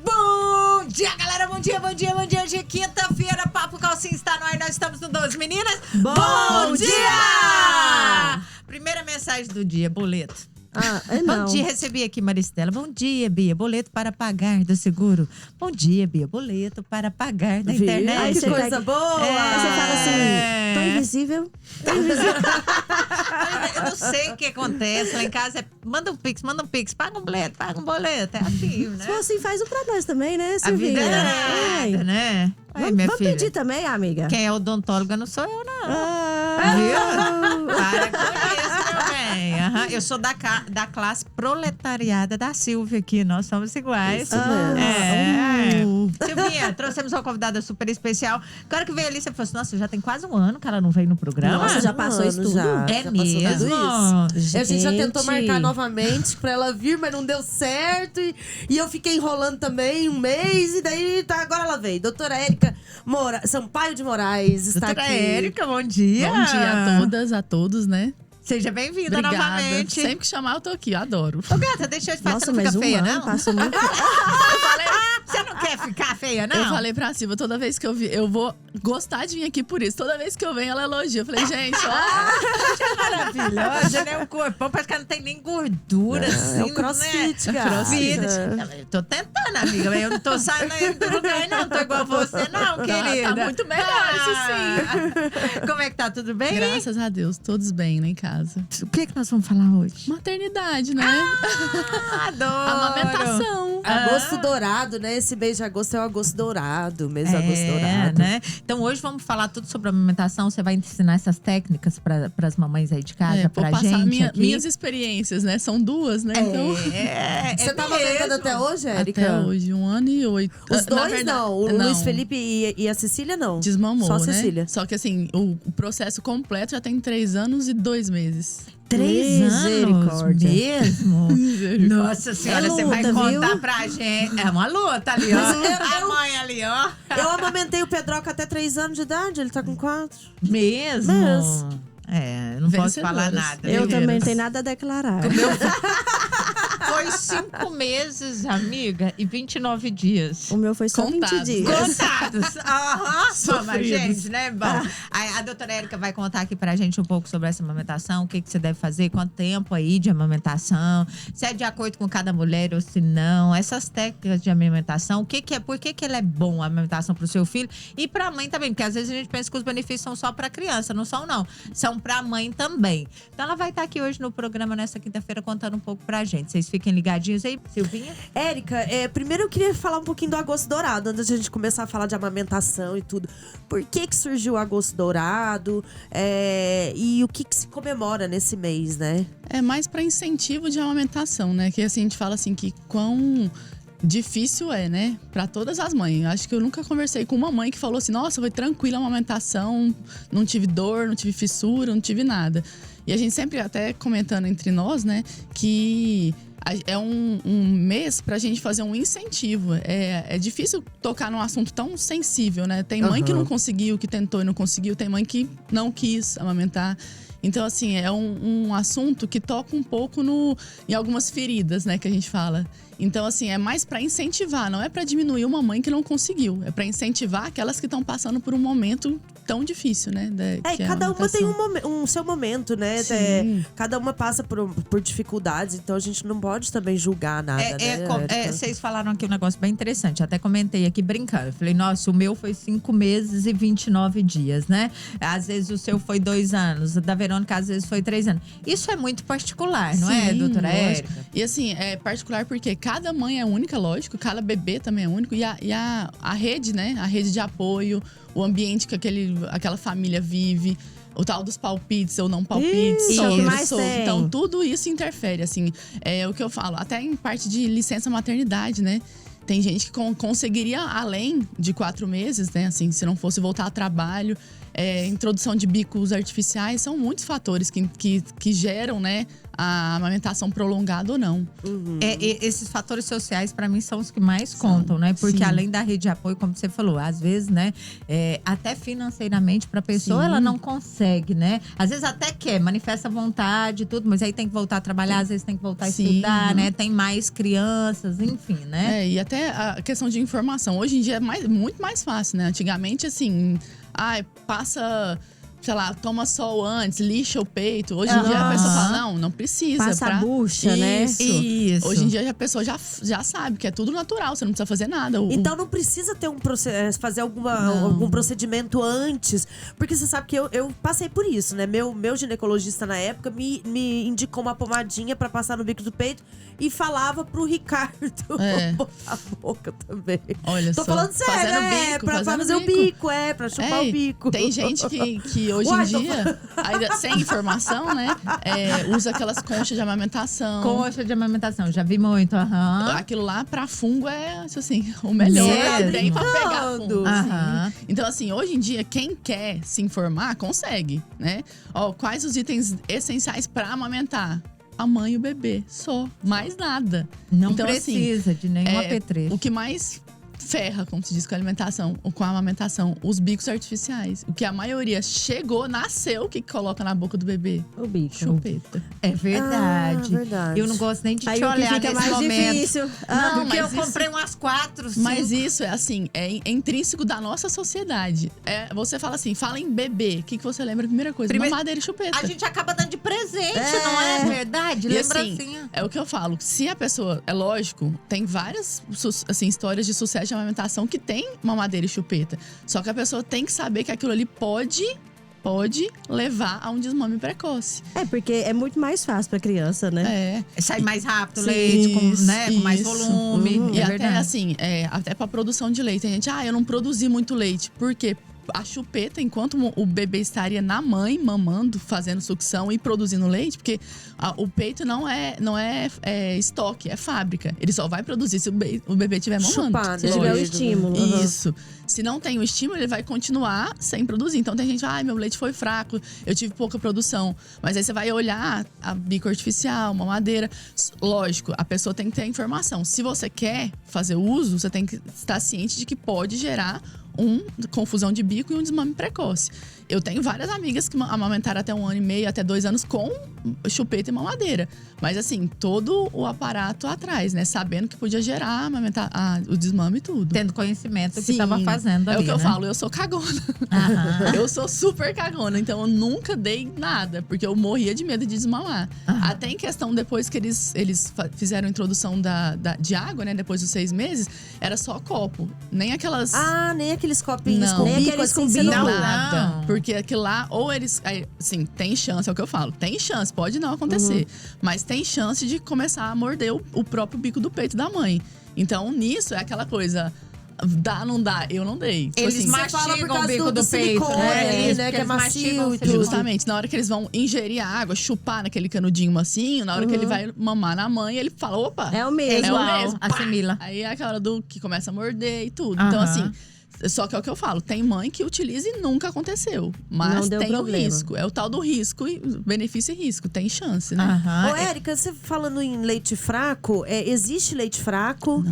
Bom dia, galera. Bom dia. Hoje é quinta-feira. Papo Calcinha está no ar. Nós estamos no 12. Meninas, bom dia! Primeira mensagem do dia, boleto. Não. Bom dia, recebi aqui, Maristela. Bom dia, Bia. Boleto para pagar do seguro. Bom dia, Bia. Boleto para pagar da internet. Ai, que coisa boa! Aí você fala assim, tô invisível. Eu não sei o que acontece lá em casa. Manda um pix, paga um boleto. É assim, né? Se for assim, faz um pra nós também, né, A Silvinha? vida é nada, né? Aí, minha Vamos filha, pedir também, amiga? quem é odontóloga não sou eu, não. Ah, Para com isso, meu bem. Eu sou da classe proletariada da Silvia aqui. Nós somos iguais. Isso mesmo. Silvinha, trouxemos uma convidada super especial. Agora que veio ali, você falou assim, nossa, já tem quase um ano que ela não veio no programa. Nossa, já passou isso tudo? É já mesmo? passou tudo isso. A gente já tentou Gente. marcar novamente pra ela vir, mas não deu certo. E eu fiquei enrolando também um mês. E daí, agora ela veio. Doutora Érica Sampaio de Moraes está Doutora aqui. Érica, bom dia. Bom dia a todas, a todos, né? Seja bem-vinda Obrigada. novamente. Sempre que chamar, eu tô aqui, eu adoro. Ô, gata, deixa eu te falar, Nossa, você não fica mas feia, ano não? passou muito... Você não quer ficar feia, não? Eu falei pra Silvia, toda vez que eu vi, eu vou gostar de vir aqui por isso. Toda vez que eu venho, ela elogia. Eu falei, gente, ó. Maravilhosa, né? O corpão parece que ela não tem nem gordura, assim, É o crossfit, né? cara. Vida. Eu tô tentando, amiga, mas eu não tô saindo do lugar, não. Tô igual você, não, querida. Tá muito melhor, isso sim. Como é que tá? Tudo bem? Graças a Deus, todos bem, né, em casa. O que nós vamos falar hoje? Maternidade, né? Adoro! Amamentação. Agosto dourado, né? Esse mês de agosto é o agosto dourado, mês do agosto dourado. Né? Então hoje vamos falar tudo sobre amamentação. Você vai ensinar essas técnicas para as mamães aí de casa, Vou pra passar gente aqui. minhas experiências, né? São duas, né? Então, Você tá amamentando até hoje, Érica? até hoje, 1 ano e 8. Os Na dois verdade, não. O Luiz Felipe e a Cecília não. Desmamou, Só a né? Cecília. Só que assim, o processo completo já tem 3 anos e 2 meses. 3 anos Misericórdia. mesmo? Nossa senhora, É você vai luta, contar viu? pra gente. É uma luta ali, ó. A mãe ali, ó. Eu amamentei o Pedroca até 3 anos de idade, ele tá com 4. Mesmo? Mesmo. É, não posso falar Vencedoras. nada. Eu né? também não tenho nada a declarar. Foi 5 meses, amiga, e 29 dias. O meu foi só 20 Contados. dias. Contados. Aham. Mas, Sofridos. gente, né? Bom, a doutora Érica vai contar aqui pra gente um pouco sobre essa amamentação, o que você deve fazer, quanto tempo aí de amamentação, se é de acordo com cada mulher ou se não, essas técnicas de amamentação, o que é, por que ela é bom a amamentação pro seu filho e pra mãe também, porque às vezes a gente pensa que os benefícios são só pra criança, não são não, são pra mãe também. Então ela vai estar aqui hoje no programa, nessa quinta-feira, contando um pouco pra gente. Vocês fiquem ligadinhos aí, Silvinha. Érica, primeiro eu queria falar um pouquinho do agosto dourado, antes de a gente começar a falar de amamentação e tudo. Por que surgiu o agosto dourado? E o que se comemora nesse mês, né? É mais para incentivo de amamentação, né? Que assim, a gente fala assim que quão difícil é, né? Para todas as mães. Acho que eu nunca conversei com uma mãe que falou assim, nossa, foi tranquila a amamentação, não tive dor, não tive fissura, não tive nada. E a gente sempre até comentando entre nós, né, que é um mês pra gente fazer um incentivo. É difícil tocar num assunto tão sensível, né? Tem mãe que não conseguiu, que tentou e não conseguiu. Tem mãe que não quis amamentar. Então, assim, é um assunto que toca um pouco em algumas feridas, né, que a gente fala. Então, assim, é mais pra incentivar, não é pra diminuir uma mãe que não conseguiu. É pra incentivar aquelas que estão passando por um momento tão difícil, né? Que Cada a uma tem amamentação. um seu momento, né? Sim. Cada uma passa por dificuldades, então a gente não pode também julgar nada, né? Érica? Vocês falaram aqui um negócio bem interessante. Até comentei aqui brincando. Eu falei, nossa, o meu foi 5 meses e 29 dias, né? Às vezes o seu foi 2 anos. Da Verônica, às vezes foi 3 anos. Isso é muito particular, não é, Sim, doutora lógico. Érica? E assim, é particular porque cada mãe é única, lógico. Cada bebê também é único. E a rede, né? A rede de apoio, o ambiente que aquela família vive. O tal dos palpites ou não palpites, Isso, solto, mais solto. tem. Então, tudo isso interfere, assim. É o que eu falo, até em parte de licença maternidade, né? Tem gente que conseguiria além de 4 meses, né? Assim, se não fosse voltar ao trabalho. introdução de bicos artificiais, são muitos fatores que geram, né, a amamentação prolongada ou não. Esses fatores sociais, para mim, são os que mais contam, né? Porque sim. além da rede de apoio, como você falou, às vezes, né? Até financeiramente, para a pessoa, Sim. ela não consegue, né? Às vezes até quer, manifesta vontade e tudo, mas aí tem que voltar a trabalhar, às vezes tem que voltar a Sim, estudar, né? Tem mais crianças, enfim, né? E até a questão de informação. Hoje em dia é muito mais fácil, né? Antigamente, assim, passa, sei lá, toma sol antes, lixa o peito. Hoje em dia a pessoa fala, não precisa. Passa a bucha, né? Isso. Hoje em dia a pessoa já sabe que é tudo natural, você não precisa fazer nada. Então não precisa ter fazer algum procedimento antes. Porque você sabe que eu passei por isso, né? Meu ginecologista na época me indicou uma pomadinha pra passar no bico do peito e falava pro Ricardo botar a boca também. Olha Tô só, falando sério, fazendo bico, pra fazendo fazer o bico, pra chupar o bico. Tem gente que hoje em dia, ainda sem informação, né? Usa aquelas conchas de amamentação. Concha de amamentação, já vi muito, Aquilo lá pra fungo é, assim, o melhor que tem pra pegar fungo. Aham. Então, assim, hoje em dia, quem quer se informar, consegue, né? Quais os itens essenciais pra amamentar? A mãe e o bebê, só. Mais nada. Não então, precisa assim, de nenhum apetrecho. O que mais ferra, como se diz, com a alimentação, ou com a amamentação, os bicos artificiais. O que a maioria nasceu, o que coloca na boca do bebê? O bico. Chupeta. É verdade. Verdade. Eu não gosto nem de Aí te o que olhar fica nesse mais momento. difícil. Não, Não, porque eu mas isso- comprei umas 4, 5. Mas isso é assim, é intrínseco da nossa sociedade. Você fala assim, fala em bebê, o que você lembra? A primeira coisa, mamadeira e chupeta. A gente acaba dando de presente, não é verdade? E Lembrancinha. assim, é o que eu falo. Se a pessoa, é lógico, tem várias assim, histórias de sucesso de amamentação que tem mamadeira e chupeta. Só que a pessoa tem que saber que aquilo ali pode levar a um desmame precoce. Porque é muito mais fácil pra criança, né? Sai mais rápido o Sim, leite, com mais isso. volume. E É até verdade. assim, até pra produção de leite. Tem gente, eu não produzi muito leite. Por quê? A chupeta, enquanto o bebê estaria na mãe, mamando, fazendo sucção e produzindo leite, porque o peito não é estoque, é fábrica. Ele só vai produzir se o bebê estiver mamando. Chupar, Se né? tiver o Lógico. estímulo. Isso. Se não tem o estímulo, ele vai continuar sem produzir. Então tem gente, meu leite foi fraco, eu tive pouca produção. Mas aí você vai olhar a bico artificial, mamadeira. Lógico, a pessoa tem que ter a informação. Se você quer fazer uso, você tem que estar ciente de que pode gerar confusão de bico e um desmame precoce. Eu tenho várias amigas que amamentaram até 1 ano e meio, até 2 anos com chupeta e mamadeira. Mas assim, todo o aparato atrás, né? Sabendo que podia gerar o desmame e tudo. Tendo conhecimento do que Sim, estava fazendo ali, É o que eu né? falo, eu sou cagona. Aham. Eu sou super cagona, então eu nunca dei nada, porque eu morria de medo de desmamar. Até em questão, depois que eles fizeram a introdução de água, né? Depois dos 6 meses, era só copo. Nem aquelas… Nem aqueles copinhos Não. com Nem bico, aqueles assim, com você bico. não… Nada. Não. Porque aquilo lá, ou eles… Assim, tem chance, é o que eu falo. Tem chance, pode não acontecer. Mas tem chance de começar a morder o próprio bico do peito da mãe. Então, nisso, é aquela coisa… Dá, não dá? Eu não dei. Tipo Eles assim, Você fala por mastigam o causa bico do do peito, silicone, né? Isso, né? porque Que é eles macio mastigam e o tudo. Justamente, na hora que eles vão ingerir a água, chupar naquele canudinho macio, na hora que ele vai mamar na mãe, ele fala, opa, É o É mesmo. igual, o mesmo, pá. assimila. Aí é aquela hora do que começa a morder e tudo. Então, Aham. assim, só que é o que eu falo, tem mãe que utiliza e nunca aconteceu. Mas Não deu tem problema. o risco. É o tal do risco, benefício e risco. Tem chance, né? Aham. Ô, Érica, você falando em leite fraco, existe leite fraco?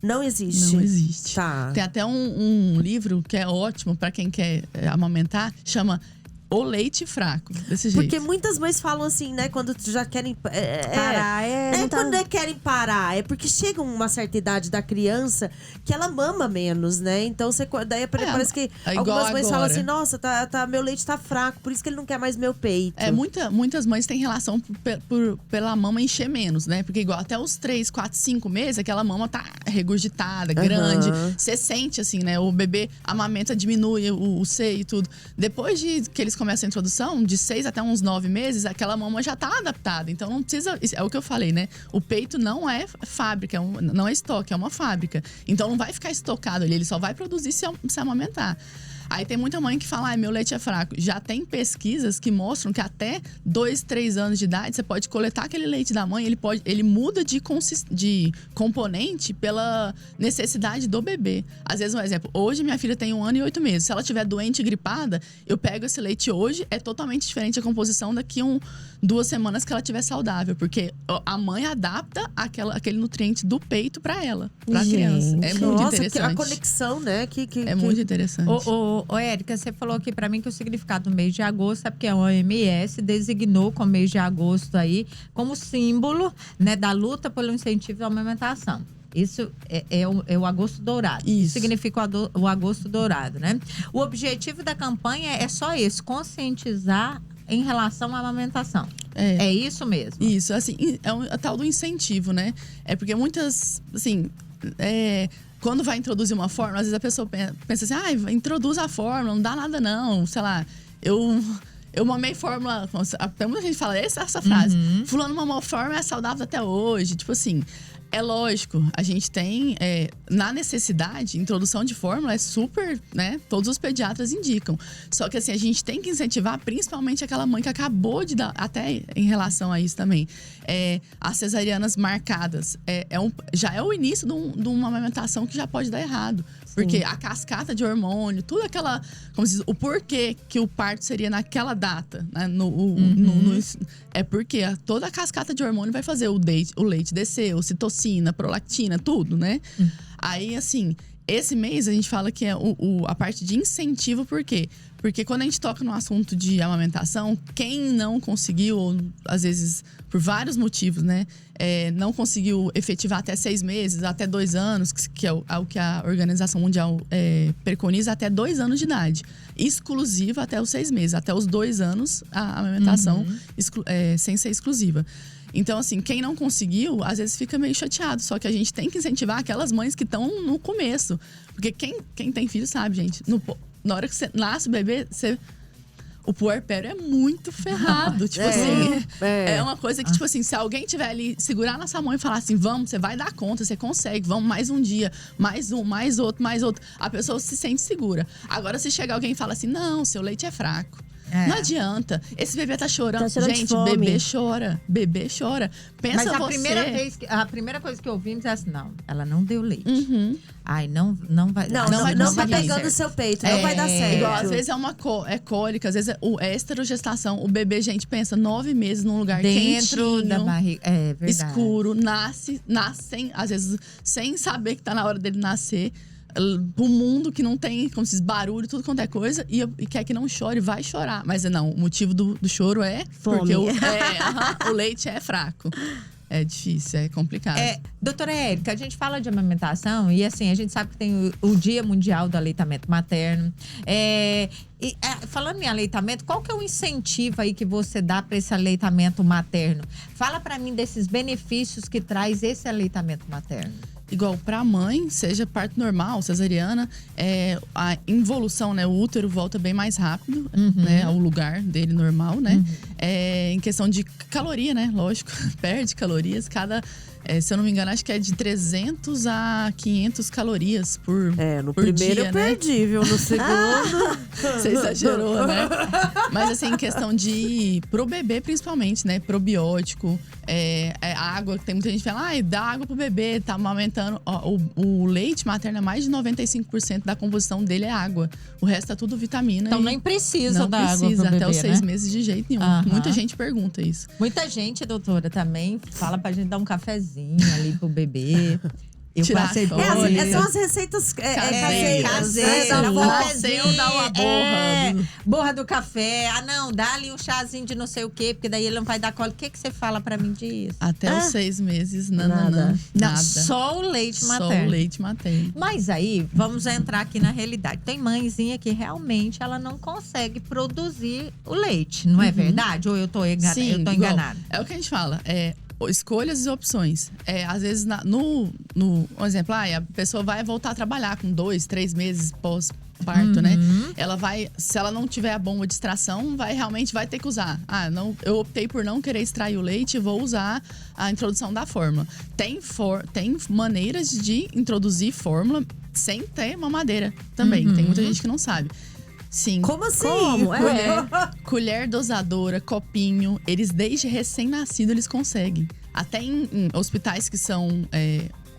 Não existe. Não existe. Tá. Tem até um livro que é ótimo pra quem quer amamentar, chama O Leite Fraco, desse jeito. Porque muitas mães falam assim, né? Quando já querem… Parar Não é não tá- quando querem parar, é porque chega uma certa idade da criança que ela mama menos, né? Então, daí parece que igual algumas mães falam agora. assim, nossa, meu leite tá fraco, por isso que ele não quer mais meu peito. Muitas mães têm relação pela mama encher menos, né? Porque igual até os 3, 4, 5 meses, aquela mama tá regurgitada, grande. Você sente, assim, né? O bebê amamenta, diminui o seio e tudo. Depois que eles começam a introdução, de 6 até uns 9 meses, aquela mama já tá adaptada. Então não precisa… É o que eu falei, né? O peito não é fábrica, não é estoque, é uma fábrica. Então não vai ficar estocado ali, ele só vai produzir se amamentar. Aí tem muita mãe que fala, meu leite é fraco. Já tem pesquisas que mostram que até 2, 3 anos de idade, você pode coletar aquele leite da mãe, ele muda de componente pela necessidade do bebê. Às vezes, um exemplo, hoje minha filha tem 1 ano e 8 meses. Se ela estiver doente e gripada, eu pego esse leite hoje, é totalmente diferente a composição daqui 2 semanas que ela estiver saudável. Porque a mãe adapta aquele nutriente do peito pra ela, pra criança. É muito interessante. A conexão, né? É muito interessante. Ô, Érica, você falou aqui pra mim que o significado do mês de agosto é porque a OMS designou como mês de agosto aí como símbolo, né, da luta pelo incentivo à amamentação. Isso é o agosto dourado. Isso significa o agosto dourado, né? O objetivo da campanha é só esse, conscientizar em relação à amamentação. É isso mesmo? Isso, assim, é o tal do incentivo, né? É porque muitas, assim, quando vai introduzir uma fórmula, às vezes a pessoa pensa assim, introduz a fórmula, não dá nada não, sei lá, eu mamei fórmula, até muita gente fala essa frase, fulano mamou fórmula, é saudável até hoje, tipo assim. É lógico, a gente tem, na necessidade, introdução de fórmula é super, né? Todos os pediatras indicam. Só que assim, a gente tem que incentivar principalmente aquela mãe que acabou de dar, até em relação a isso também, as cesarianas marcadas. Já é o início de uma amamentação que já pode dar errado. Sim. Porque a cascata de hormônio, tudo aquela, como se diz, o porquê que o parto seria naquela data, né? É porque toda a cascata de hormônio vai fazer o leite descer, ocitocina, prolactina, tudo, né? Aí, assim, esse mês a gente fala que é a parte de incentivo, por quê? Porque quando a gente toca no assunto de amamentação, quem não conseguiu, ou às vezes por vários motivos, né? Não conseguiu efetivar até 6 meses, até 2 anos, que é o que a Organização Mundial preconiza, até 2 anos de idade. Exclusiva até os 6 meses. Até os 2 anos, a amamentação sem ser exclusiva. Então, assim, quem não conseguiu, às vezes fica meio chateado. Só que a gente tem que incentivar aquelas mães que estão no começo. Porque quem tem filho sabe, gente. Na hora que você nasce o bebê, o puerpério é muito ferrado. Tipo assim, é uma coisa que, tipo assim, se alguém tiver ali, segurar nossa mão e falar assim, vamos, você vai dar conta, você consegue, vamos mais um dia, mais um, mais outro, a pessoa se sente segura. Agora, se chegar alguém e fala assim, não, seu leite é fraco. Não adianta. Esse bebê tá chorando. Gente, bebê chora. Bebê chora. Pensa. Mas a primeira coisa que eu ouvi é assim, não, ela não deu leite. Ai, não vai. Não tá pegando o seu peito, não vai dar certo. Igual, às vezes é cólica, às vezes é esterogestação. O bebê, gente, pensa 9 meses num lugar dentro quentinho, da barriga. É verdade. Escuro, nasce às vezes, sem saber que tá na hora dele nascer. Pro mundo que não tem, como se diz, barulho, tudo quanto é coisa, e quer que não chore, vai chorar. Mas não, o motivo do choro é fome. Porque o leite é fraco. É difícil, é complicado. Doutora Érica, a gente fala de amamentação e assim, a gente sabe que tem o Dia Mundial do Aleitamento Materno. Falando em aleitamento, qual que é o incentivo aí que você dá para esse aleitamento materno? Fala para mim desses benefícios que traz esse aleitamento materno. Igual pra mãe, seja parto normal, cesariana, a involução, né? O útero volta bem mais rápido, né? Ao lugar dele normal, né? Em questão de caloria, né? Lógico, perde calorias. Se eu não me engano, acho que é de 300 a 500 calorias por no por primeiro dia, eu perdi, viu? No segundo… Você exagerou, né? Mas assim, em questão pro bebê principalmente, né? Probiótico, água, tem muita gente que fala, dá água pro bebê, tá amamentando. O leite materno é mais de 95% da composição dele é água. O resto é tudo vitamina. Então nem precisa da água pro bebê, até os 6 né? meses de jeito nenhum. Muita gente pergunta isso. Muita gente, doutora, também fala pra gente dar um cafezinho ali pro bebê. Eu passei são as receitas caseiras. Dá uma borra do café. Não, dá ali um chazinho de não sei o quê, porque daí ele não vai dar colo. O que você fala pra mim disso? Até os 6 meses, nada. Só o leite materno. Só o leite materno. Mas aí, vamos entrar aqui na realidade. Tem mãezinha que realmente ela não consegue produzir o leite, não é verdade? Ou eu tô enganada? É o que a gente fala, escolhas e opções. Às vezes, um exemplo, a pessoa vai voltar a trabalhar com 2, 3 meses pós-parto, né? Ela se ela não tiver a bomba de extração, realmente vai ter que usar. Eu optei por não querer extrair o leite e vou usar a introdução da fórmula. Tem maneiras de introduzir fórmula sem ter mamadeira também. Tem muita gente que não sabe. Sim. Como assim? Como? Colher dosadora, copinho, eles desde recém-nascido eles conseguem. Até em hospitais que são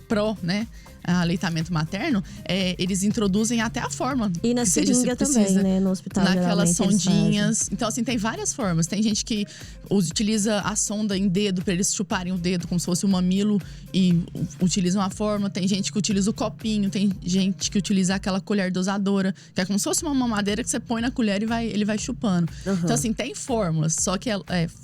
pró, né? Aleitamento materno, eles introduzem até a forma. E na que seja, seringa se também, precisa, né? No hospital, naquelas geralmente, eles sondinhas. Então, assim, tem várias formas. Tem gente que utiliza a sonda em dedo para eles chuparem o dedo como se fosse um mamilo e utiliza uma forma. Tem gente que utiliza o copinho, tem gente que utiliza aquela colher dosadora, que é como se fosse uma mamadeira que você põe na colher e ele vai chupando. Então, assim, tem fórmulas, só que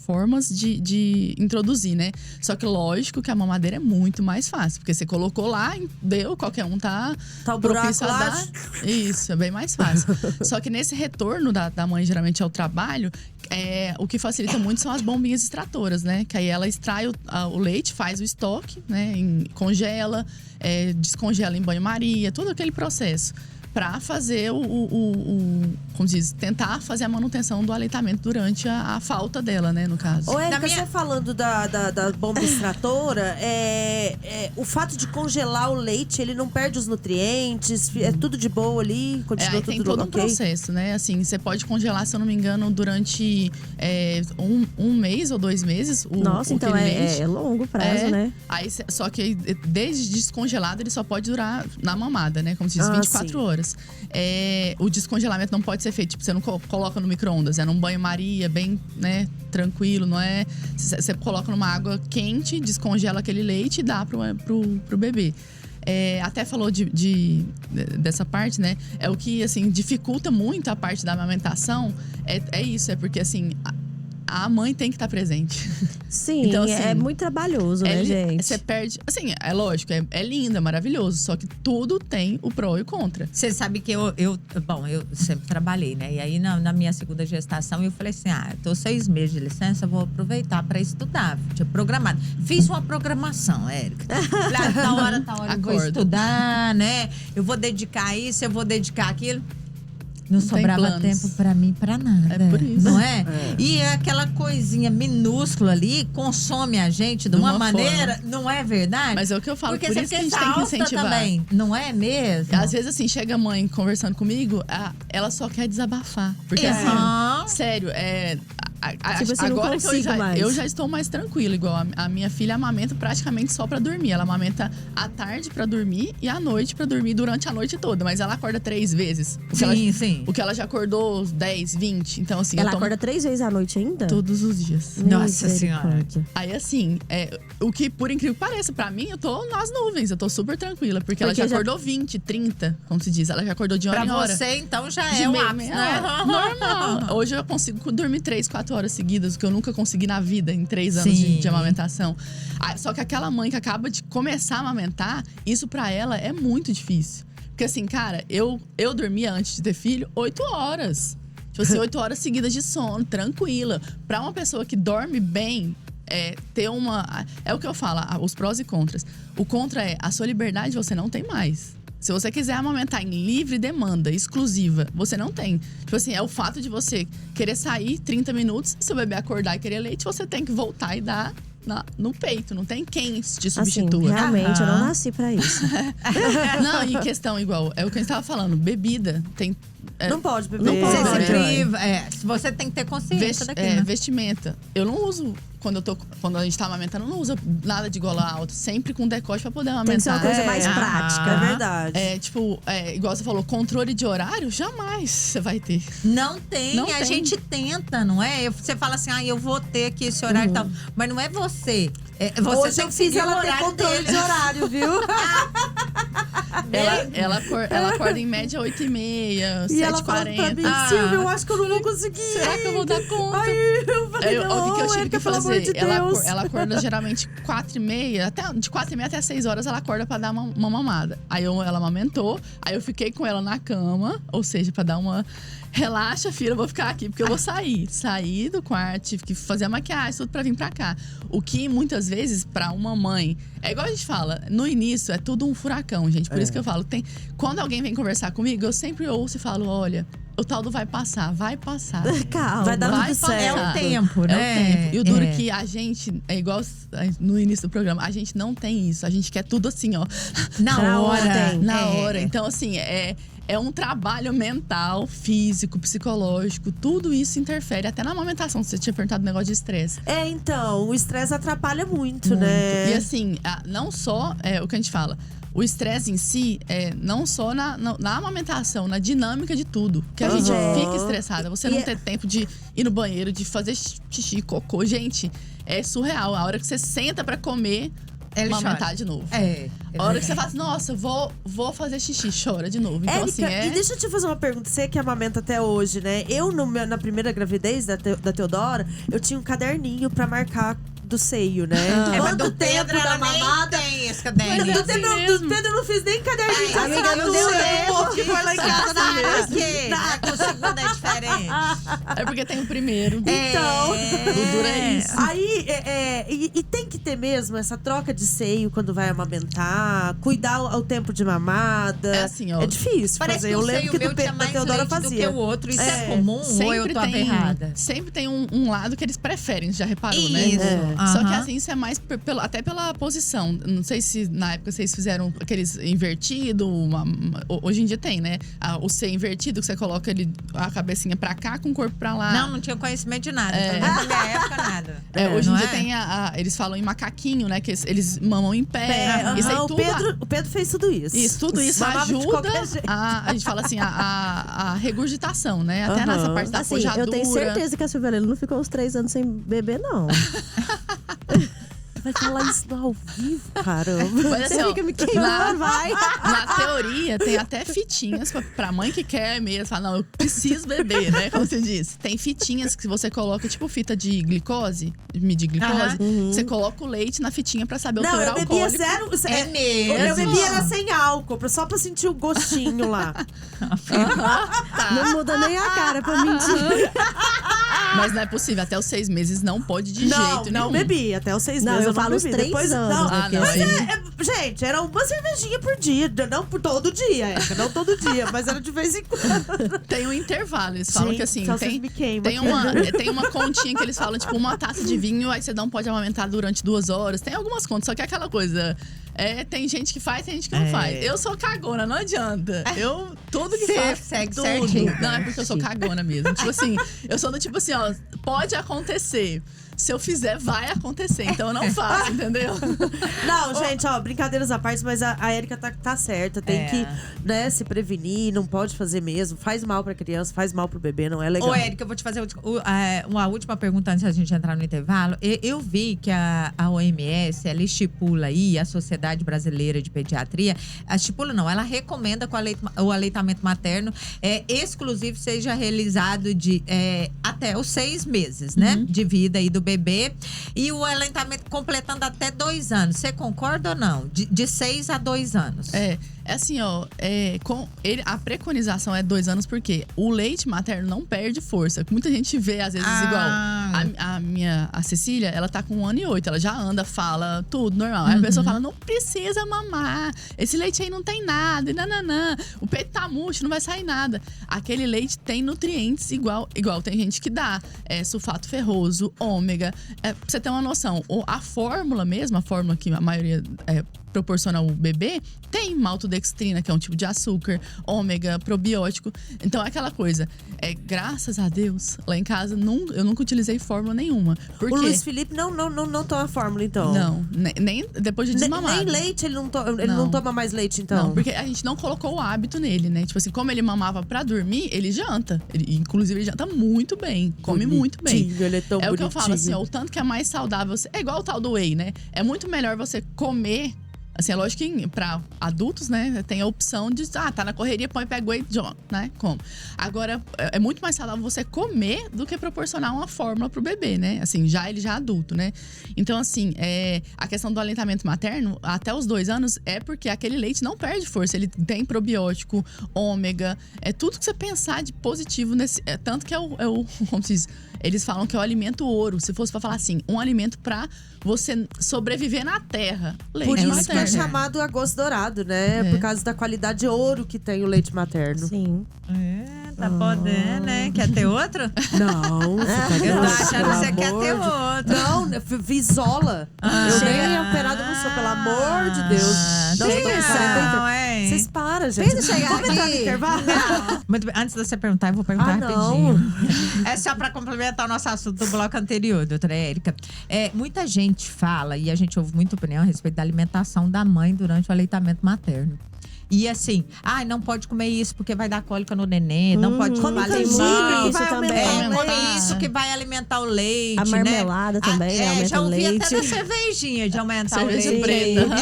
formas de introduzir, né? Só que lógico que a mamadeira é muito mais fácil, porque você colocou lá, deu, qualquer um tá o buraco propício a lá. dar. Isso, é bem mais fácil. Só que nesse retorno da mãe, geralmente, ao trabalho, o que facilita muito são as bombinhas extratoras, né? Que aí ela extrai o leite, faz o estoque, né? Congela, descongela em banho-maria, todo aquele processo. Pra fazer como diz, tentar fazer a manutenção do aleitamento durante a falta dela, né, no caso. Ô, Érica, você falando da bomba extratora, o fato de congelar o leite, ele não perde os nutrientes, é tudo de boa ali, continua tudo tem todo um processo, né? Assim, você pode congelar, se eu não me engano, durante um mês ou 2 meses. Nossa, então leite. É longo prazo, né? Aí, só que desde descongelado, ele só pode durar na mamada, né? Como se diz, 24 horas. O descongelamento não pode ser feito, tipo, você não coloca no micro-ondas, é num banho-maria, bem, né, tranquilo, não é? Você coloca numa água quente, descongela aquele leite e dá pro bebê. Até falou dessa parte, né? É o que, assim, dificulta muito a parte da amamentação. É isso, porque, assim, a mãe tem que estar presente. Sim, então, assim, é muito trabalhoso, né, gente? Você perde… Assim, é lógico, é lindo, é maravilhoso. Só que tudo tem o pró e o contra. Você sabe que eu sempre trabalhei, né? E aí, na minha segunda gestação, eu falei assim, tô 6 meses de licença, vou aproveitar para estudar. Tinha programado. Fiz uma programação, Érica. Falei, tal hora eu vou estudar, né? Eu vou dedicar isso, eu vou dedicar aquilo. Não sobrava tempo pra mim, pra nada. É por isso. Não é? E aquela coisinha minúscula ali consome a gente de uma maneira, não é verdade? Mas é o que eu falo, porque por isso que a gente tem que incentivar. Também, não é mesmo? Às vezes, assim, chega a mãe conversando comigo, ela só quer desabafar. Porque, assim, sério, tipo assim, agora que eu já estou mais tranquila. Igual a minha filha amamenta praticamente só pra dormir. Ela amamenta à tarde pra dormir e à noite pra dormir durante a noite toda. Mas ela acorda 3 vezes. Sim. O que ela já acordou 10, 20. Então, assim, ela acorda 3 vezes à noite ainda? Todos os dias. Nossa Senhora. Aí, assim, o que, por incrível que pareça, pra mim, eu tô nas nuvens. Eu tô super tranquila. Porque ela já acordou 20, 30, como se diz. Ela já acordou de hora em hora. Pra você, então, já é o ápice, né? Normal. Hoje eu consigo dormir 3, 4 horas seguidas, o que eu nunca consegui na vida, em 3 anos de amamentação. Só que aquela mãe que acaba de começar a amamentar, isso pra ela é muito difícil. Porque assim, cara, eu dormia antes de ter filho 8 horas. Tipo assim, 8 horas seguidas de sono, tranquila. Pra uma pessoa que dorme bem, ter uma… É o que eu falo, os prós e contras. O contra a sua liberdade você não tem mais. Se você quiser amamentar em livre demanda, exclusiva, você não tem. Tipo assim, é o fato de você querer sair 30 minutos, se o bebê acordar e querer leite, você tem que voltar e dar no peito. Não tem quem te substitua. Assim, realmente, eu não nasci pra isso. Não, e questão igual, é o que a gente tava falando, bebida tem… não pode beber. Não pode. Você se priva. Você tem que ter consciência daquilo, né? Vestimenta. Eu não uso… Quando a gente tá amamentando, não usa nada de gola alta. Sempre com decote pra poder amamentar. Tem que ser uma coisa mais prática. É verdade. Igual você falou, controle de horário, jamais você vai ter. Não tem, a gente tenta, não é? Você fala assim, eu vou ter aqui esse horário e tal. Mas não é você. Você Hoje tem eu que fiz seguir o ela ter horário controle dele. de horário, viu? Ela acorda em média 8h30, 7h40. E ela fala pra mim, Silvia, eu acho que eu não vou conseguir. Será que eu vou dar conta? Aí eu falei, O que eu tive que fazer? De ela acorda geralmente 4h30, de 4h30 até 6 horas ela acorda pra dar uma mamada. Aí ela amamentou, aí eu fiquei com ela na cama, ou seja, pra dar uma… Relaxa, filha, eu vou ficar aqui, porque eu vou sair. Sair do quarto, tive que fazer a maquiagem, tudo pra vir pra cá. O que, muitas vezes, pra uma mãe… É igual a gente fala, no início é tudo um furacão, gente. Por isso que eu falo, quando alguém vem conversar comigo, eu sempre ouço e falo, olha… O tal do vai passar. Calma. Vai dar tudo certo. É o tempo, né? É o tempo. E o duro que a gente, é igual no início do programa, a gente não tem isso. A gente quer tudo assim, ó. Na hora. Na hora. Então, assim, é um trabalho mental, físico, psicológico. Tudo isso interfere até na amamentação. Você tinha perguntado do negócio de estresse. Então, o estresse atrapalha muito, né? E assim, não só o que a gente fala. O estresse em si, não só na amamentação, na dinâmica de tudo. Que a gente fica estressada. Você não ter tempo de ir no banheiro, de fazer xixi, cocô. Gente, é surreal. A hora que você senta pra comer, amamentar de novo. A hora que você fala assim, nossa, vou fazer xixi, chora de novo. Então, Érica, assim, e deixa eu te fazer uma pergunta. Você que amamenta até hoje, né? Eu, na primeira gravidez da Teodora, eu tinha um caderninho pra marcar do seio, né? Mas do Quanto tempo Pedro, da ela nem mamada. tem esse caderninho. Do Pedro eu não fiz nem caderninho. Ai, amiga, não deu tempo. Que foi lá em casa Sabe mesmo. por quê? Com o segundo é diferente. É porque tem o primeiro. Então, O duro é isso. Aí, e tem que ter mesmo essa troca de seio quando vai amamentar, cuidar ao tempo de mamada. É assim, ó. É difícil Parece fazer. que Eu o lembro seio que meu do tinha da mais Teodora leite fazia. do que o outro. Isso é comum ou eu tô errada? Sempre tem um lado que eles preferem, já reparou, né? Isso. Só que assim, isso é mais até pela posição. Não sei se na época vocês fizeram aqueles invertido. Hoje em dia tem, né? O seio invertido, que você coloca a cabecinha pra cá com o corpo pra lá. Não tinha conhecimento de nada. Então, na minha época, nada. Hoje em Não dia é? tem eles falam em macaquinho, né? Que eles mamam em pé. Isso aí tudo. O Pedro fez tudo isso. Tudo isso Mamava de ajuda qualquer jeito. a gente fala assim, a regurgitação, né? Até nessa parte da Assim, pojadura. eu tenho certeza que a Silvia Lelo não ficou uns 3 anos sem beber, não. Vai falar isso no ao vivo, caramba. Mas, assim, Você ó, fica me queimando, vai. Na teoria, tem até fitinhas pra mãe que quer mesmo. Fala, não, eu preciso beber, né? Como você disse. Tem fitinhas que você coloca, tipo fita de glicose, de medir glicose. Você coloca o leite na fitinha pra saber o Não, teor eu bebia alcoólico. zero. É mesmo. Eu bebia era sem álcool, só pra sentir o gostinho lá. Não muda nem a cara pra mentir. Mas não é possível. Até os 6 meses não pode de jeito nenhum. Não bebi. Até os 6 Não, meses eu falo os bebi. 3 Depois, anos. não, Né, porque não, assim, gente, era uma cervejinha por dia. Não por todo dia, Érica. Não todo dia, mas era de vez em quando. Tem um intervalo. Eles falam Gente, que assim, só vocês me queimam. tem uma continha que eles falam, tipo, uma taça de vinho, aí você não pode amamentar durante 2 horas. Tem algumas contas, só que é aquela coisa. Tem gente que faz, tem gente que não faz. Eu sou cagona, não adianta. Tudo que Você faço, segue tudo. certinho. Não, é porque eu sou cagona mesmo. Tipo assim, eu sou do tipo assim, ó, pode acontecer. Se eu fizer, vai acontecer. Então eu não faço, entendeu? Não, gente, ó, brincadeiras à parte, mas a Érica tá certa. Tem que, né, se prevenir, não pode fazer mesmo. Faz mal pra criança, faz mal pro bebê, não é legal. Ô, Érica, eu vou te fazer uma última pergunta antes da gente entrar no intervalo. Eu vi que a OMS, ela estipula aí, a Sociedade Brasileira de Pediatria, ela recomenda que o aleitamento materno exclusivo seja realizado até os 6 meses, né? De vida aí do bebê. E o aleitamento completando até 2 anos. Você concorda ou não? De 6 a 2 anos. É assim, ó, a preconização é 2 anos porque o leite materno não perde força. Muita gente vê, às vezes, igual a Cecília, ela tá com 1 ano e 8, ela já anda, fala, tudo normal. Aí a pessoa fala, não precisa mamar, esse leite aí não tem nada, e nananã, o peito tá murcho, não vai sair nada. Aquele leite tem nutrientes igual tem gente que dá, sulfato ferroso, ômega. Pra você ter uma noção, a fórmula mesmo, a fórmula que a maioria proporciona ao bebê, tem maltodextrina, que é um tipo de açúcar, ômega, probiótico. Então é aquela coisa, graças a Deus, lá em casa eu nunca utilizei fórmula nenhuma. Por O quê? Luiz Felipe não toma fórmula, então? Não, nem depois de desmamado. Nem leite, ele não toma mais leite, então? Não, porque a gente não colocou o hábito nele, né? Tipo assim, como ele mamava pra dormir, ele janta. Inclusive, ele janta muito bem, come muito bem. Ele é tão bonitinho. O que eu falo, assim, ó, o tanto que é mais saudável. É igual o tal do whey, né? É muito melhor você comer. Assim, é lógico que pra adultos, né, tem a opção de, tá na correria, põe, pega o whey, né, como. Agora, é muito mais saudável você comer do que proporcionar uma fórmula pro bebê, né, assim, ele já é adulto, né. Então, assim, a questão do aleitamento materno, até os 2 anos, é porque aquele leite não perde força, ele tem probiótico, ômega, tudo que você pensar de positivo nesse, tanto que como se diz, eles falam que é o alimento ouro. Se fosse pra falar assim, um alimento pra você sobreviver na terra. Leite Por isso materno. que é chamado arroz dourado, né? Por causa da qualidade ouro que tem o leite materno. Sim. Tá podendo, né? Quer ter outro? Não, você tá Eu tô doce, achando pelo que você quer amor ter de- outro. Não, Visola. Eu nem operada não sou, pelo amor de Deus. Ah, Não, tem tô com razão, 40. hein? Vocês para, gente. Pensa em chegar Vamos entrar no aqui. intervalo? Não. Muito bem. Antes de você perguntar, eu vou perguntar não. rapidinho. É só para complementar o nosso assunto do bloco anterior, doutora Érica. Muita gente fala, e a gente ouve muita opinião a respeito da alimentação da mãe durante o aleitamento materno. E assim, não pode comer isso porque vai dar cólica no nenê, não pode comer canjica, isso isso também. come isso que vai alimentar o leite, A marmelada também, aumenta já o ouvi leite. até da cervejinha de aumentar Cerveja o leite. preta.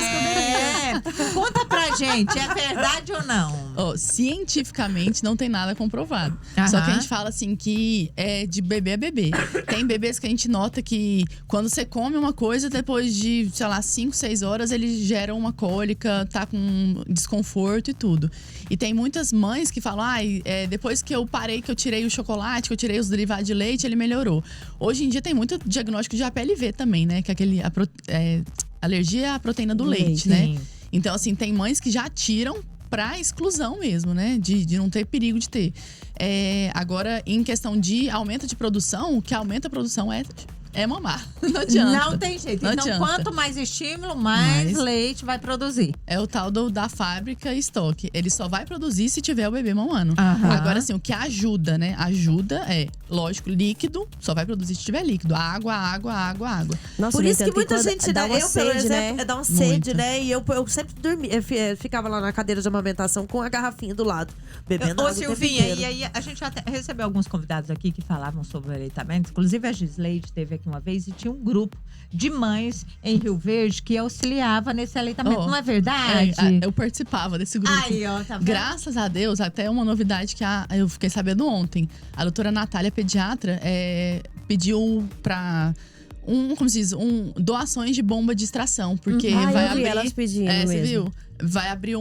Conta pra gente, é verdade ou não? Cientificamente não tem nada comprovado. Aham. Só que a gente fala assim que é de bebê a bebê. Tem bebês que a gente nota que quando você come uma coisa, depois de, sei lá, 5, 6 horas, eles geram uma cólica, tá com desconforto e tudo. E tem muitas mães que falam, depois que eu parei, que eu tirei o chocolate, que eu tirei os derivados de leite, ele melhorou. Hoje em dia tem muito diagnóstico de APLV também, né? Que é alergia à proteína do leite, né? Sim. Então, assim, tem mães que já tiram pra exclusão mesmo, né? De não ter perigo de ter. Agora, em questão de aumento de produção, o que aumenta a produção é mamar. Não adianta. Não tem jeito. Não Então, adianta. quanto mais estímulo, mais leite vai produzir. É o tal da fábrica e estoque. Ele só vai produzir se tiver o bebê mamando. Aham. Agora, assim, o que ajuda, né? Ajuda lógico, líquido. Só vai produzir se tiver líquido. Água. Nossa, Por no isso que entanto, muita quando gente, dá né? uma Eu, pelo sede, exemplo, né? dá uma sede, Muito. né? E eu sempre dormia, ficava lá na cadeira de amamentação com a garrafinha do lado, bebendo Ô, água o tempo Silvinha, inteiro. e aí a gente até recebeu alguns convidados aqui que falavam sobre o aleitamento. Inclusive, a Gisleide esteve aqui uma vez e tinha um grupo de mães em Rio Verde que auxiliava nesse aleitamento. Não é verdade? Eu participava desse grupo. Aí, ó, tá vendo? Graças a Deus, até uma novidade que eu fiquei sabendo ontem. A doutora Natália, pediatra, pediu pra… como se diz? Doações de bomba de extração. Porque vai eu vi abrir… elas pedindo Você mesmo. viu? Vai abrir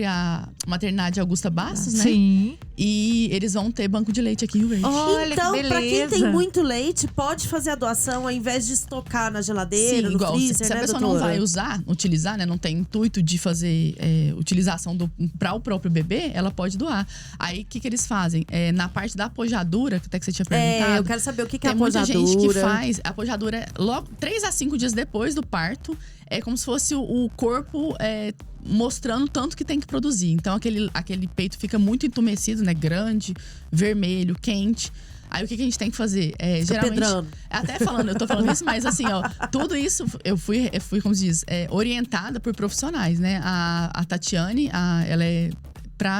a maternidade Augusta Bastos, né? Sim. E eles vão ter banco de leite aqui em Rio Verde. Olha, Então, que pra quem beleza. tem muito leite, pode fazer a doação ao invés de estocar na geladeira, Sim, no igual, freezer, se a né, pessoa doutora? não vai utilizar, né? Não tem intuito de fazer utilização para o próprio bebê, ela pode doar. Aí, o que eles fazem? Na parte da apojadura, que até que você tinha perguntado. Eu quero saber o que é tem a muita apojadura. gente que faz. A apojadura logo 3 a 5 dias depois do parto. É como se fosse o corpo mostrando tanto que tem que produzir. Então, aquele peito fica muito entumecido, né? Grande, vermelho, quente. Aí, o que a gente tem que fazer? Geralmente… pedrando. Até falando, eu tô falando isso, mas assim, ó… Tudo isso, eu fui como se diz, orientada por profissionais, né? A Tatiane, ela é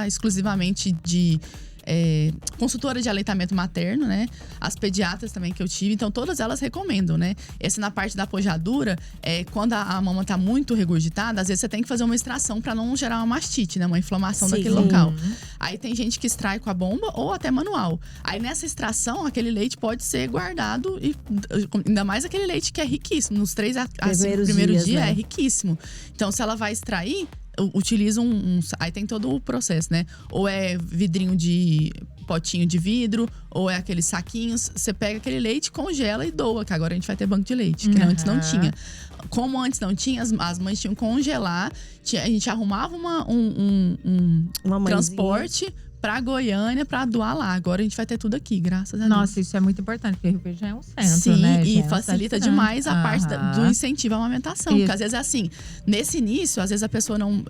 exclusivamente de… consultora de aleitamento materno, né? As pediatras também que eu tive, então todas elas recomendam, né? Na parte da apojadura, quando a mama tá muito regurgitada, às vezes você tem que fazer uma extração para não gerar uma mastite, né? Uma inflamação daquele local. Aí tem gente que extrai com a bomba ou até manual. Aí nessa extração, aquele leite pode ser guardado e ainda mais aquele leite que é riquíssimo. Nos 3 a 5 primeiros dias, né? é riquíssimo. Então, se ela vai extrair, utiliza aí tem todo o processo, né? Ou é vidrinho de potinho de vidro, ou é aqueles saquinhos. Você pega aquele leite, congela e doa, que agora a gente vai ter banco de leite, que antes não tinha. Como antes não tinha, as mães tinham que congelar. A gente arrumava um transporte pra Goiânia pra doar lá. Agora a gente vai ter tudo aqui, graças a Deus. Nossa, isso é muito importante, porque Rio Verde já é um centro, Sim, né? e Já é um facilita centro demais a grande. parte do incentivo à amamentação. Isso. Porque às vezes é assim, nesse início, às vezes a pessoa não…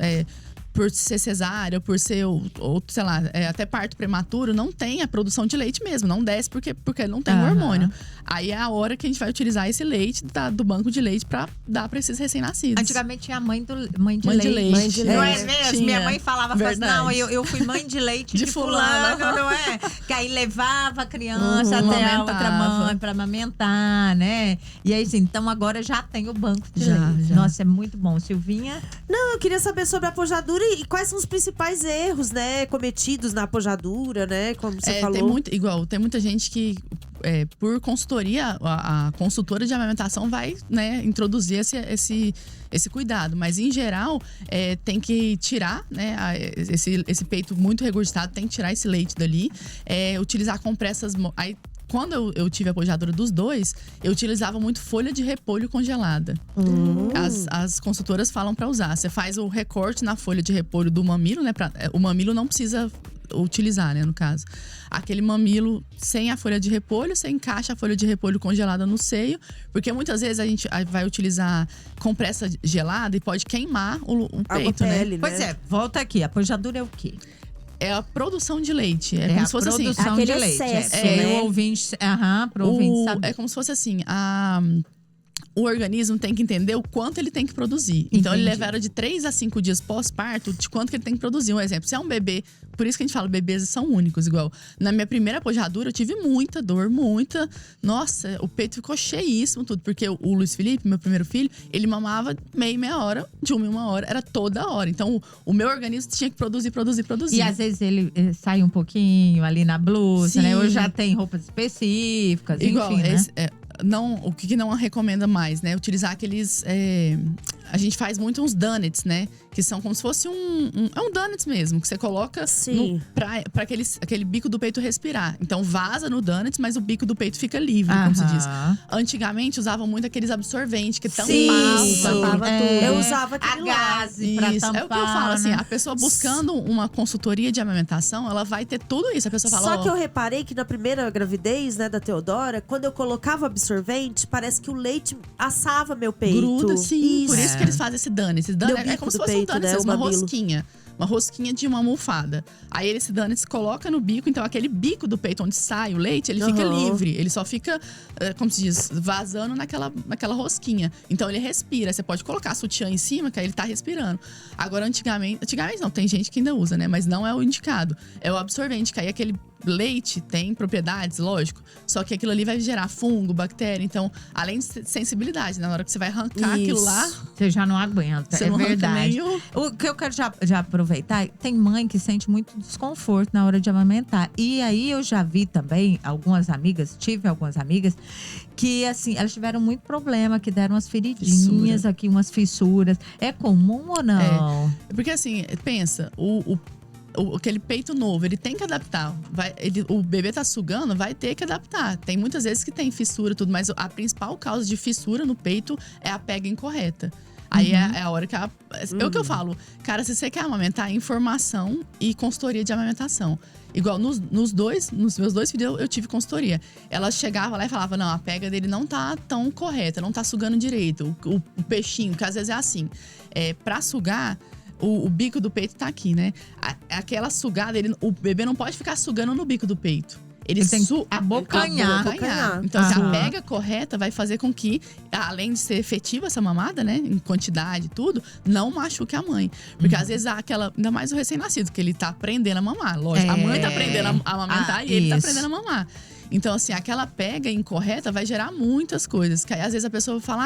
por ser cesárea, por ser, ou sei lá, até parto prematuro, não tem a produção de leite mesmo. Não desce porque não tem o hormônio. Aí é a hora que a gente vai utilizar esse leite do banco de leite pra dar pra esses recém-nascidos. Antigamente tinha mãe de leite. Mãe de Não é leite. mesmo? Tinha. Minha mãe falava, Verdade. não, eu fui mãe de leite de fulano, fulano. não é? Que aí levava a criança até a outra amamentava. mãe pra amamentar, né? E aí, assim, então agora já tem o banco de Já, leite. já. Nossa, é muito bom. Silvinha? Não, eu queria saber sobre a apojadura e quais são os principais erros, né, cometidos na apojadura, né? Como você falou. Tem muita gente que, por consultoria, a consultora de amamentação vai, né, introduzir esse cuidado. Mas, em geral, tem que tirar, né, esse peito muito regurgitado, tem que tirar esse leite dali. Utilizar compressas… Aí, quando eu tive a apojadura dos 2, eu utilizava muito folha de repolho congelada. As consultoras falam pra usar. Você faz o recorte na folha de repolho do mamilo, né? O mamilo não precisa utilizar, né, no caso. Aquele mamilo sem a folha de repolho, você encaixa a folha de repolho congelada no seio, porque muitas vezes a gente vai utilizar compressa gelada e pode queimar o peito, pele, né? Pois é, volta aqui. A pojadura é o quê? É a produção de leite. É É como a se fosse assim. produção Aquele de leite. excesso, Pro né? ouvinte, pro ouvinte saber. É como se fosse assim, o organismo tem que entender o quanto ele tem que produzir. Então, ele Entendi. leva de 3 a 5 dias pós-parto de quanto que ele tem que produzir. Um exemplo, se é um bebê, por isso que a gente fala, bebês são únicos. Igual, na minha primeira pojadura, eu tive muita dor, muita. Nossa, o peito ficou cheíssimo, tudo. Porque o Luiz Felipe, meu primeiro filho, ele mamava meia hora, de 1 em 1 hora, era toda hora. Então, o meu organismo tinha que produzir. E às vezes ele sai um pouquinho ali na blusa, Sim. né? Ou já tem roupas específicas, Igual, enfim, né? o que não recomenda mais, né? Utilizar aqueles… a gente faz muito uns donuts, né? Que são como se fosse é um donuts mesmo. Que você coloca Sim. pra aquele bico do peito respirar. Então vaza no donuts, mas o bico do peito fica livre, como se diz. Aham. Antigamente usavam muito aqueles absorventes que Sim, tampavam. tampava É. tudo. Eu usava A aquele lá. gaze pra Isso, tampar, é o que eu falo, assim, né? a pessoa buscando uma consultoria de amamentação, ela vai ter tudo isso. A pessoa fala, Só que eu reparei que na primeira gravidez, né, da Teodora, quando eu colocava absorvente, parece que o leite assava meu peito. gruda, sim. Por É. isso que eles fazem esse dano. Esse dano Meu é bico como se do fosse peito, um dano, né, o uma mamilo. rosquinha. Uma rosquinha de uma almofada. Aí esse dano se coloca no bico, então aquele bico do peito onde sai o leite, ele fica Aham. livre. Ele só fica, como se diz, vazando naquela rosquinha. Então ele respira. Você pode colocar sutiã em cima, que aí ele tá respirando. Agora, antigamente não, tem gente que ainda usa, né? Mas não é o indicado. É o absorvente, que aí aquele leite tem propriedades, lógico. Só que aquilo ali vai gerar fungo, bactéria. Então, além de sensibilidade, né? Na hora que você vai arrancar aquilo lá, Você já não aguenta, você é não arranca verdade. nem o… O que eu quero já aproveitar, tem mãe que sente muito desconforto na hora de amamentar. E aí eu já vi também tive algumas amigas que, assim, elas tiveram muito problema, que deram umas feridinhas aqui, umas fissuras. É comum ou não? Porque assim, pensa, aquele peito novo, ele tem que adaptar. O bebê tá sugando, vai ter que adaptar. Tem muitas vezes que tem fissura e tudo, mas a principal causa de fissura no peito é a pega incorreta. Aí é a hora que é o que eu falo, cara, se você quer amamentar, informação e consultoria de amamentação. Igual nos meus dois filhos, eu tive consultoria. Ela chegava lá e falava, não, a pega dele não tá tão correta, não tá sugando direito. O peixinho, que às vezes é assim, pra sugar… O bico do peito tá aqui, né? Aquela sugada, o bebê não pode ficar sugando no bico do peito. Ele tem que abocanhar. abocanhar. Então, se a Aham. pega correta vai fazer com que, além de ser efetiva essa mamada, né? Em quantidade e tudo, não machuque a mãe. Porque às vezes há aquela… Ainda mais o recém-nascido, que ele tá aprendendo a mamar. Lógico, a mãe tá aprendendo a amamentar e ele tá isso. aprendendo a mamar. Então, assim, aquela pega incorreta vai gerar muitas coisas. Que aí, às vezes, a pessoa fala,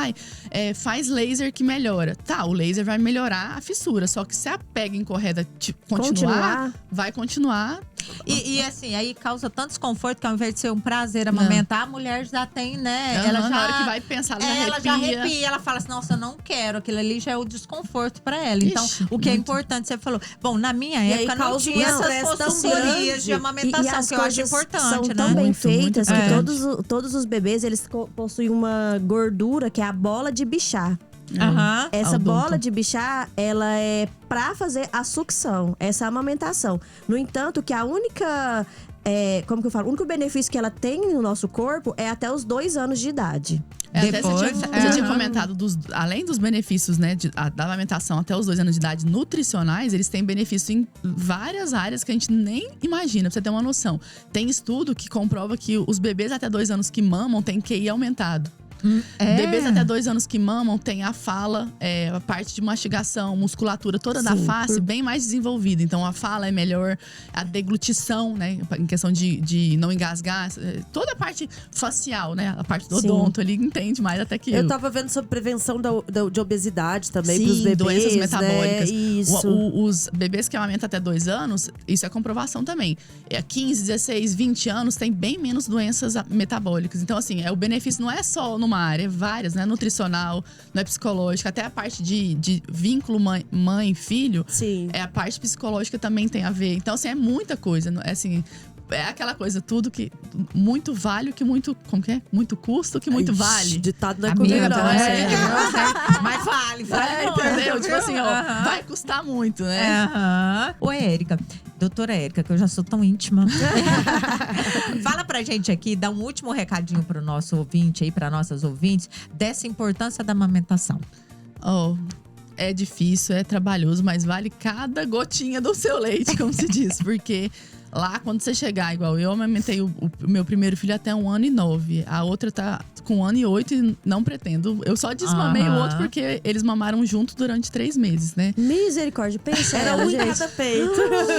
faz laser que melhora. Tá, o laser vai melhorar a fissura. Só que se a pega incorreta continuar, vai continuar. E assim, aí causa tanto desconforto que ao invés de ser um prazer amamentar, a mulher já tem, né? Ela já, na hora que vai pensar, ela já arrepia. Ela fala assim, nossa, eu não quero. Aquilo ali já é o desconforto pra ela. Então, Ixi, o que é muito. importante, você falou. Bom, na minha E época aí não causa tinha um essas estresse tão consultorias grande. de amamentação, as que eu acho coisas importante, são né? tão bem Muito, feitas muito que importante. todos os bebês, eles possuem uma gordura que é a bola de bichar. Aham. Essa Odonto. bola de bichar, ela é pra fazer a sucção, essa amamentação. No entanto, que a única… como que eu falo? O único benefício que ela tem no nosso corpo é até os 2 anos de idade. Depois, Até você tinha comentado, além dos benefícios, né, da amamentação até os 2 anos de idade nutricionais, eles têm benefício em várias áreas que a gente nem imagina, pra você ter uma noção. Tem estudo que comprova que os bebês até 2 anos que mamam têm QI aumentado. Bebês até 2 anos que mamam tem a fala, a parte de mastigação, musculatura toda da face bem mais desenvolvida. Então a fala é melhor, a deglutição, né? Em questão de não engasgar, toda a parte facial, né? A parte do odonto ali entende mais até que Eu tava vendo sobre prevenção de obesidade também Sim, pros bebês, doenças metabólicas. Né? Isso. Os bebês que amamentam até 2 anos, isso é comprovação também. 15, 16, 20 anos tem bem menos doenças metabólicas. Então, assim, o benefício não é só numa área, é várias, né? Nutricional, não é psicológica, até a parte de vínculo mãe-filho. Sim. A parte psicológica também tem a ver. Então, assim, é muita coisa. Assim, é aquela coisa, tudo que… Muito vale o que muito… Como que é? Muito custa o que muito vale. Ditado não é Amiga, comigo, então não. mas vale muito, Entendeu? viu? Tipo assim, ó, Aham. vai custar muito, né? Aham. Oi, Érica. Doutora Érica, que eu já sou tão íntima. Fala pra gente aqui, dá um último recadinho pro nosso ouvinte aí, pra nossas ouvintes, dessa importância da amamentação. Oh, é difícil, é trabalhoso, mas vale cada gotinha do seu leite, como se diz. Porque lá, quando você chegar, igual eu amamentei o meu primeiro filho até 1 ano e 9. A outra tá com 1 ano e 8 e não pretendo. Eu só desmamei o outro porque eles mamaram junto durante 3 meses, né? Misericórdia, pensa Era ela, um em gente. cada peito.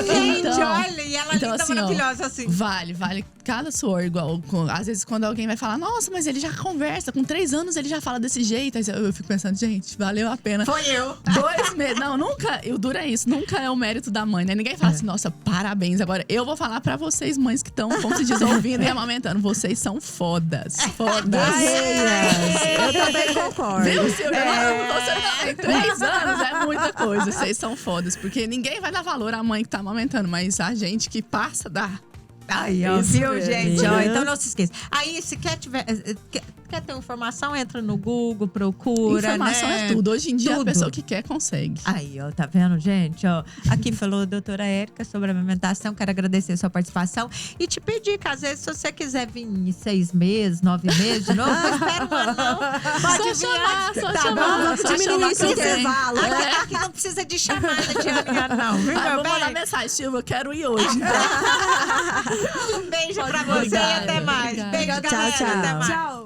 Gente, Então- olha, e ela então, linda, assim, ó, maravilhosa, assim. Vale cada suor. Igual, às vezes, quando alguém vai falar, nossa, mas ele já conversa, com 3 anos ele já fala desse jeito. Aí eu fico pensando, gente, valeu a pena. Foi eu. 2 meses. Não, nunca. O duro é isso. Nunca é o mérito da mãe, né? Ninguém fala assim, nossa, parabéns. Agora, eu vou falar pra vocês, mães que estão, como se diz, ouvindo e amamentando. Vocês são fodas. Fodas. Guerreiras. Eu também concordo. Viu, Silvia? Você também. 3 anos é muita coisa. Vocês são fodas. Porque ninguém vai dar valor à mãe que tá amamentando, mas a gente que passa dá. Aí, ó, Isso viu, mesmo. gente? Ó, então não se esqueça. Aí, se quer ter informação, entra no Google, procura, Informação né? é tudo. Hoje em dia, Tudo. a pessoa que quer, consegue. Aí, ó, tá vendo, gente? Ó, aqui falou a doutora Érica sobre a amamentação. Quero agradecer a sua participação e te pedir que, às vezes, se você quiser vir em 6 meses, 9 meses de novo, não espera um ano, não. Pode vir chamar, antes. só Tá chamar. bom? Vamos diminuir esse intervalo. Aqui não precisa de chamada de ano, não. Viu, Aí eu meu vou mandar bem? mensagem, Silvia, eu quero ir hoje. Um beijo Pode pra ligar, você e até mais. obrigada. Beijo, Tchau, galera. tchau. Até mais. Tchau.